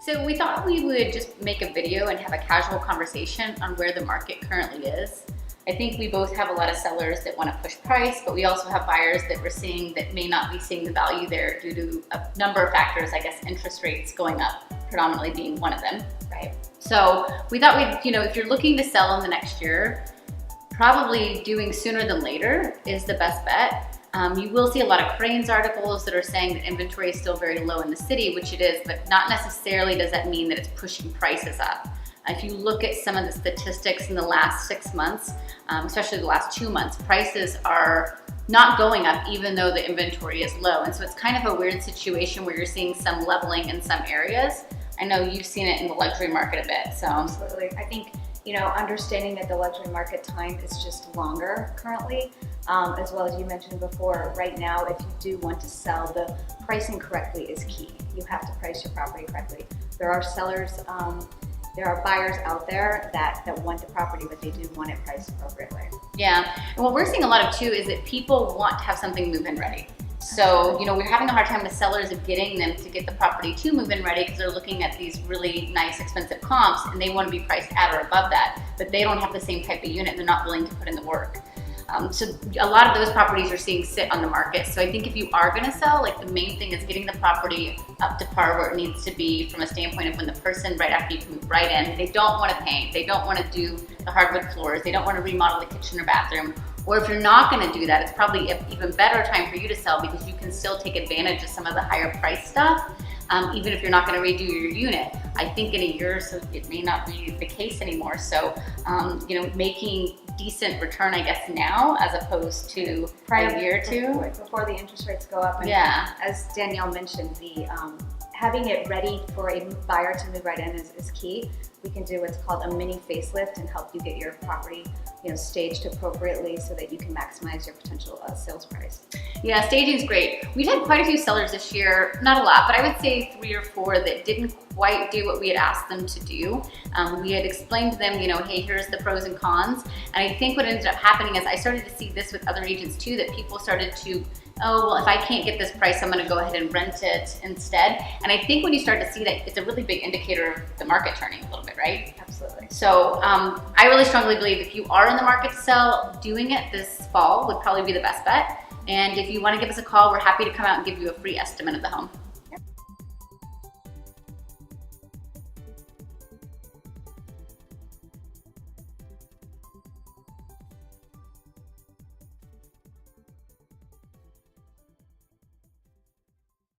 So we thought we would just make a video and have a casual conversation on where the market currently is. I think we both have a lot of sellers that want to push price, but we also have buyers that we're seeing that may not be seeing the value there due to a number of factors, I guess interest rates going up, predominantly being one of them. Right. So we thought we'd, if you're looking to sell in the next year, probably doing sooner than later is the best bet. You will see a lot of Crain's articles that are saying that inventory is still very low in the city, which it is, but not necessarily does that mean that it's pushing prices up. If you look at some of the statistics in the last 6 months, especially the last 2 months, prices are not going up even though the inventory is low. And so it's kind of a weird situation where you're seeing some leveling in some areas. I know you've seen it in the luxury market a bit, so. Absolutely. I think, understanding that the luxury market time is just longer currently, as well as you mentioned before, right now, if you do want to sell, the pricing correctly is key. You have to price your property correctly. There are sellers, there are buyers out there that want the property, but they do want it priced appropriately. Yeah, and what we're seeing a lot of too is that people want to have something move-in ready. So, we're having a hard time with sellers of getting them to get the property to move-in ready because they're looking at these really nice, expensive comps and they want to be priced at or above that, but they don't have the same type of unit. They're not willing to put in the work. So a lot of those properties you're seeing sit on the market. So I think if you are going to sell, the main thing is getting the property up to par where it needs to be from a standpoint of when the person right after you can move right in, they don't want to paint, they don't want to do the hardwood floors, they don't want to remodel the kitchen or bathroom. Or if you're not going to do that, it's probably an even better time for you to sell because you can still take advantage of some of the higher price stuff, even if you're not going to redo your unit. I think in a year or so, it may not be the case anymore. So, making decent return, I guess, now as opposed to a year or two. Before the interest rates go up. And yeah. As Danielle mentioned, having it ready for a buyer to move right in is key. We can do what's called a mini facelift and help you get your property staged appropriately so that you can maximize your potential sales price. Yeah, staging is great. We've had quite a few sellers this year, not a lot, but I would say 3 or 4 that didn't quite do what we had asked them to do. We had explained to them, hey, here's the pros and cons. And I think what ended up happening is I started to see this with other agents too, that people started to, oh, well, if I can't get this price, I'm gonna go ahead and rent it instead. And I think when you start to see that, it's a really big indicator of the market turning a little bit, right? Absolutely. So I really strongly believe if you are in the market to sell, doing it this fall would probably be the best bet. And if you wanna give us a call, we're happy to come out and give you a free estimate of the home.